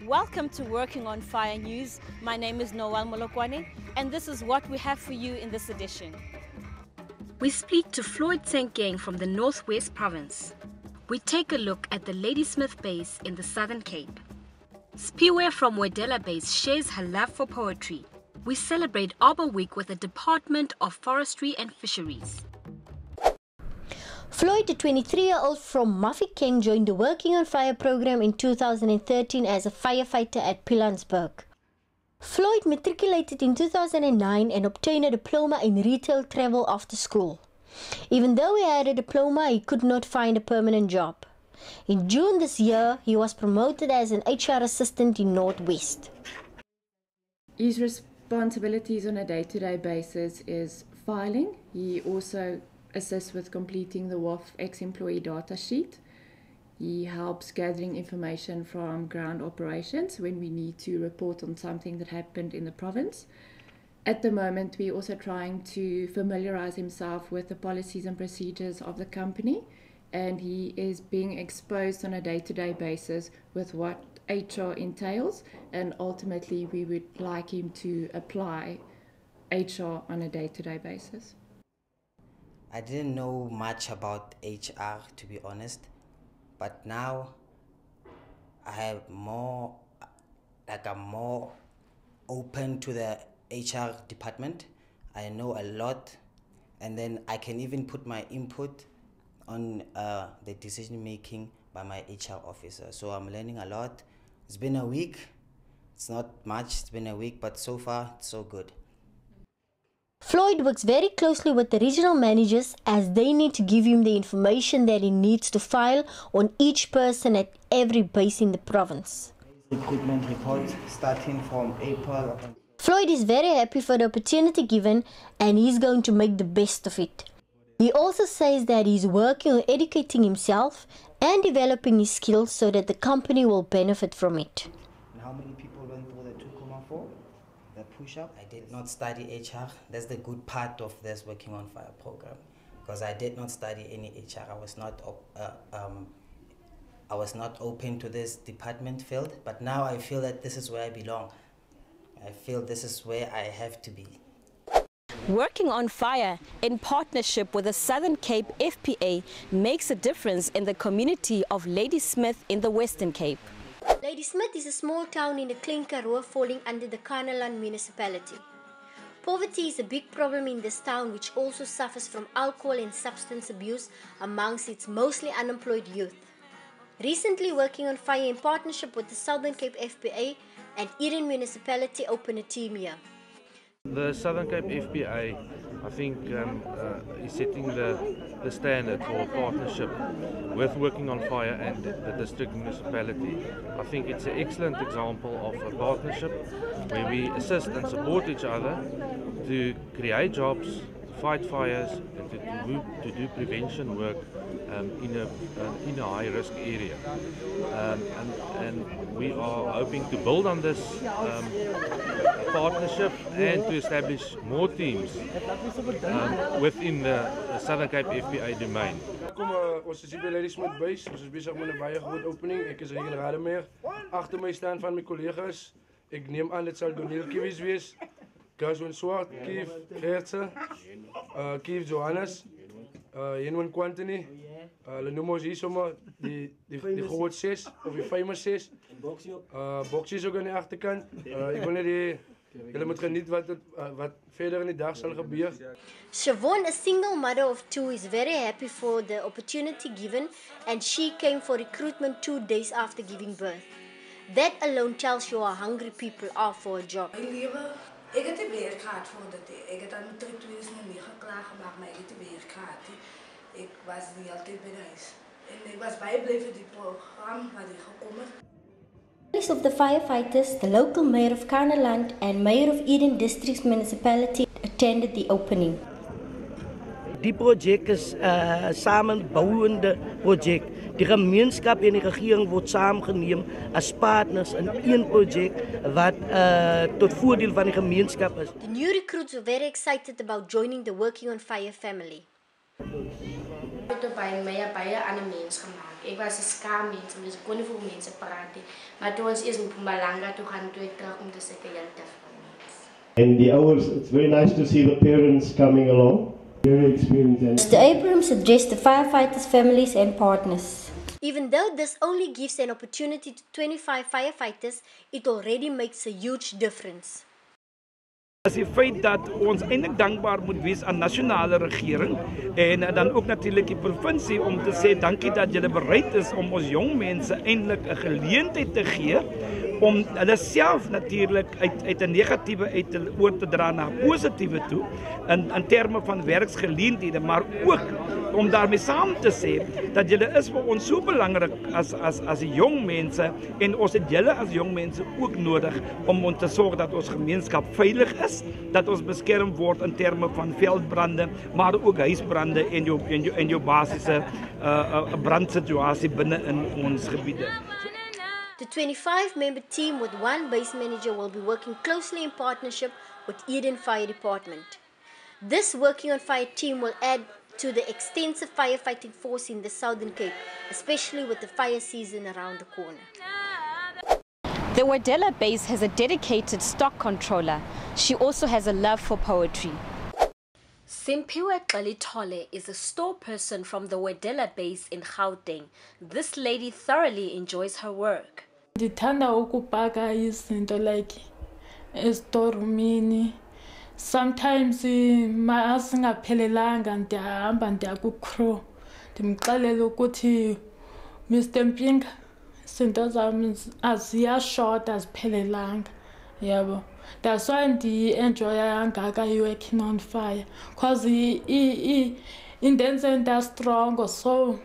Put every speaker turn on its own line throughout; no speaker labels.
Welcome to Working on Fire News. My name is Noel Molokwane, and this is what we have for you in this edition. We speak to Floyd Tsenkeng from the Northwest Province. We take a look at the Ladysmith Base in the Southern Cape. Spiwe from Wedella Base shares her love for poetry. We celebrate Arbor Week with the Department of Forestry and Fisheries.
Floyd, a 23-year-old from Mafeking, joined the Working on Fire program in 2013 as a firefighter at Pilanesberg. Floyd matriculated in 2009 and obtained a diploma in retail travel after school. Even though he had a diploma, he could not find a permanent job. In June this year, he was promoted as an HR assistant in Northwest.
His responsibilities on a day-to-day basis is filing. He also assists with completing the WOF ex-employee data sheet. He helps gathering information from ground operations when we need to report on something that happened in the province. At the moment, we're also trying to familiarize himself with the policies and procedures of the company, and he is being exposed on a day-to-day basis with what HR entails, and ultimately we would like him to apply HR on a day-to-day basis.
I didn't know much about HR, to be honest, but now I'm more open to the HR department. I know a lot, and then I can even put my input on the decision making by my HR officer. So I'm learning a lot. It's been a week. It's not much, it's been a week, but so far it's so good.
Floyd works very closely with the regional managers as they need to give him the information that he needs to file on each person at every base in the province.
Recruitment reports starting from April.
Floyd is very happy for the opportunity given, and he's going to make the best of it. He also says that he's working on educating himself and developing his skills so that the company will benefit from it.
How many people went through the 2.4? The push-up? I did not study HR. That's the good part of this Working on Fire program, because I did not study any HR. I was not open to this department field, but now I feel that this is where I belong. I feel this is where I have to be.
Working on Fire, in partnership with the Southern Cape FPA, makes a difference in the community of Ladysmith in the Western Cape.
Ladysmith is a small town in the Klein Karoo falling under the Kanaland municipality. Poverty is a big problem in this town, which also suffers from alcohol and substance abuse amongst its mostly unemployed youth. Recently, Working on Fire in partnership with the Southern Cape FPA and Eden municipality opened a team here.
The Southern Cape FPA, I think, is setting the standard for partnership with Working on Fire and the district municipality. I think it's an excellent example of a partnership where we assist and support each other to create jobs, to fight fires, and to do prevention work in a high-risk area. And we are hoping to build on this partnership and to establish more teams within the Southern Cape FPA domain.
Ons is hier by Ladysmith Base. Ons is besig met 'n baie groot opening. Ek is hier in Rademeer. Agter my staan van my kollegas. Ek neem aan dit sal Doneel Kiewis wees. Gaswin Swart, Kief Gertse, Kief Johannes, Jenwin Quantini. Hulle noem ons hier sommer die groot 6 of die famous 6. Boksies ook aan die agterkant. Ek wil net julle moet geniet wat verder in die dag sal gebeur.
Siobhan, a single mother of 2, is very happy for the opportunity given, and she came for recruitment 2 days after giving birth. That alone tells you how hungry people are for a job.
Ik heb het weer gehad voor dat ik het aan de 2009 klaargemaakt, maar ik heb het weer gehad. Ik was niet altijd bij huis. En ik was bijgebleven die programma waar die gekomen.
List of the firefighters, the local mayor of Kanaland and mayor of Eden District Municipality attended the opening.
Die projek is samenbouwende projek. Die gemeenskap en die regering word saamgeneem as partners in een projek wat tot voordeel van die gemeenskap is.
The new recruits were very excited about joining the Working on Fire family.
The
bij mij bij een mens gemaakt. Ik was een schaamens, dus ik kon niet voor mensen praten. Maar toen is het Mpumalanga, toen gaan we terug om te zeggen,
And the hours, it's very nice to see the parents coming along. Very experienced.
Mr. Abrams addressed the firefighters' families and partners. Even though this only gives an opportunity to 25 firefighters, it already makes a huge difference.
As die feit dat ons eintlik dankbaar moet wees aan nasionale regering en dan ook natuurlik die provinsie om te sê dankie dat julle bereid is om ons jong mense eintlik 'n geleentheid te gee om hulle self natuurlik uit 'n negatiewe oor te dra na positiewe toe in terme van werksgeleenthede, maar ook om daarmee saam te sê dat julle is vir ons so belangrik as jong mense en ons het julle as jong mense ook nodig om te sorg dat ons gemeenskap veilig is, dat ons beskerm word in terme van veldbrande, maar ook huisbrande en jou basiese brandsituasie binne in ons gebiede.
The 25-member team with one base manager will be working closely in partnership with Eden Fire Department. This working on fire team will add to the extensive firefighting force in the Southern Cape, especially with the fire season around the corner.
The Wedella base has a dedicated stock controller. She also has a love for poetry. Simpiwe Xalitole is a store person from the Wedella base in Gauteng. This lady thoroughly enjoys her work.
Ndithanda ukubhaka izinto like estorumini. Sometimes masingaphelelanga ndiyahamba ndiya ku-crew ndimxelele ukuthi Mr. Mpinga izinto zami aziyashort aziphelelanga yabo. That's why ndi-enjoya kangaka working on fire because indenza stronger, so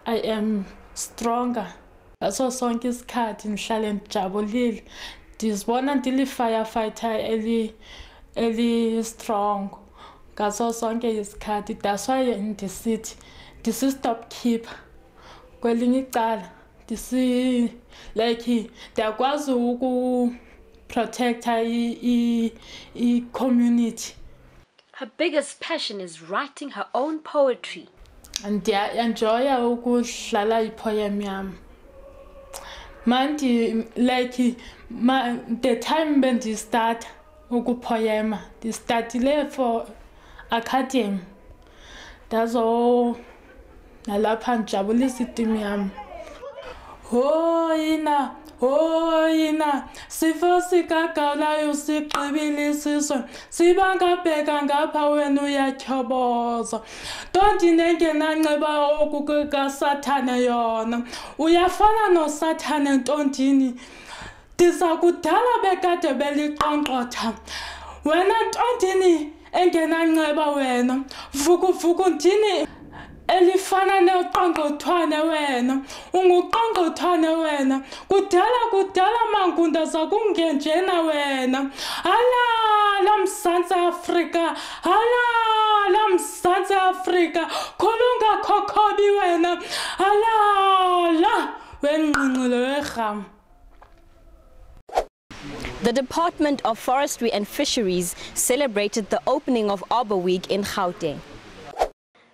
I am stronger. Ngaso sonke isikhathi ngihlale ndijabulile ndizibona ndili-firefighter eli strong ngaso sonke isikhathi. That's why ndisithi ndisi-stop keeper kwelinye icala like ndiyakwazi protect the community.
Her biggest passion is writing her own poetry.
And I enjoy ukudlala ipoem yami. Manje like the time when I start ukupoema, I started for academy. That's all. Nalapha njabulisa itimu yami. Hoyina sifo sikagawulayo sigqibile isizwe sibangabheka ngapha wena uyatyhoboza ntonti nengenanxeba okukasathane yona uyafana nosathane ntontini ndiza kudala bekade beliqongqotha wena ntontini engenanxeba wena vukuvuku ndini elifana neqongqothwane wena unguqongqothwane wena kudala mangunda zakungenjena wena halala Mzantsi Afrika halala Mzantsi Afrika khulunga khokhobi wena halala wenqinqilo werham.
The Department of Forestry and Fisheries celebrated the opening of Arbor Week in Gauteng.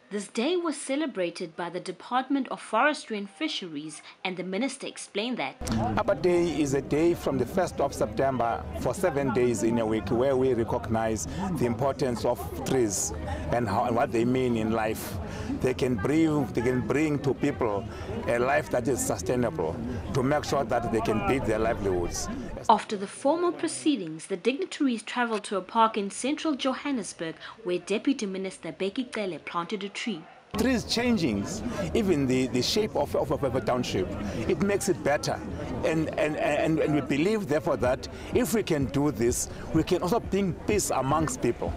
This day was celebrated by the Department of Forestry and Fisheries, and the minister explained that
Arbor Day is a day from the 1st of September for 7 days in a week where we recognize the importance of trees and what they mean in life. They can bring to people a life that is sustainable to make sure that they can build their livelihoods.
After the formal proceedings, the dignitaries travelled to a park in central Johannesburg where Deputy Minister Becky Cele planted a tree.
Trees changing, even the shape of a township, it makes it better. And we believe, therefore, that if we can do this, we can also bring peace amongst people.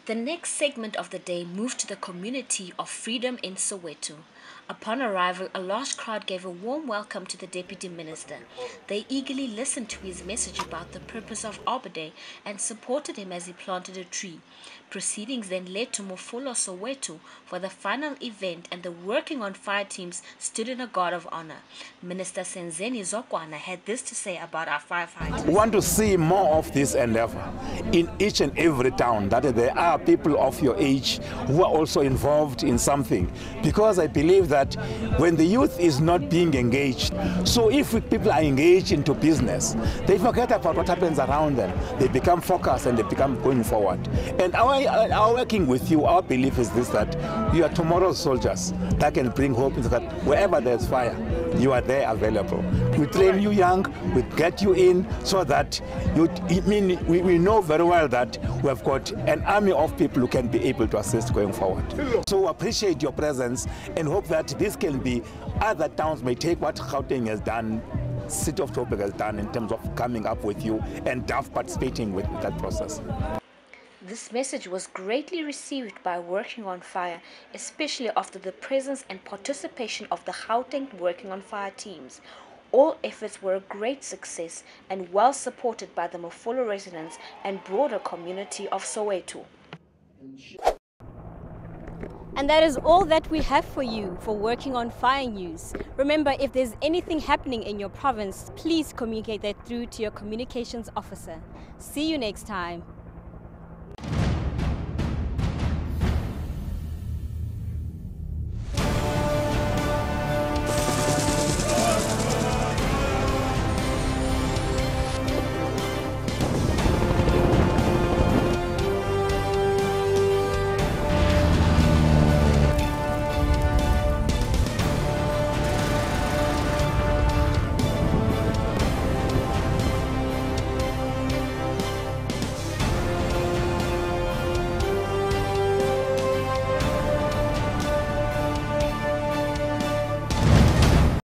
The next segment of the day moved to the community of Freedom in Soweto. Upon arrival, a large crowd gave a warm welcome to the Deputy Minister. They eagerly listened to his message about the purpose of Arbor Day and supported him as he planted a tree. Proceedings then led to Mofolo Soweto for the final event, and the Working on Fire teams stood in a guard of honor. Minister Senzeni Zokwana had this to say about our firefighters.
We want to see more of this endeavor in each and every town, that there are people of your age who are also involved in something, because I believe that when the youth is not being engaged, so if people are engaged into business, they forget about what happens around them. They become focused and they become going forward. And our working with you, our belief is this, that you are tomorrow's soldiers that can bring hope into that wherever there's fire, you are there available. We train you young, we get you in so that we know very well that we have got an army of people who can be able to assist going forward. So appreciate your presence and hope that this can be, other towns may take what Gauteng has done, City of Joburg has done in terms of coming up with you and DAF participating with that process.
This message was greatly received by Working on Fire, especially after the presence and participation of the Gauteng Working on Fire teams. All efforts were a great success and well supported by the Mofolo residents and broader community of Soweto. And that is all that we have for you for Working on Fire News. Remember, if there's anything happening in your province, please communicate that through to your communications officer. See you next time.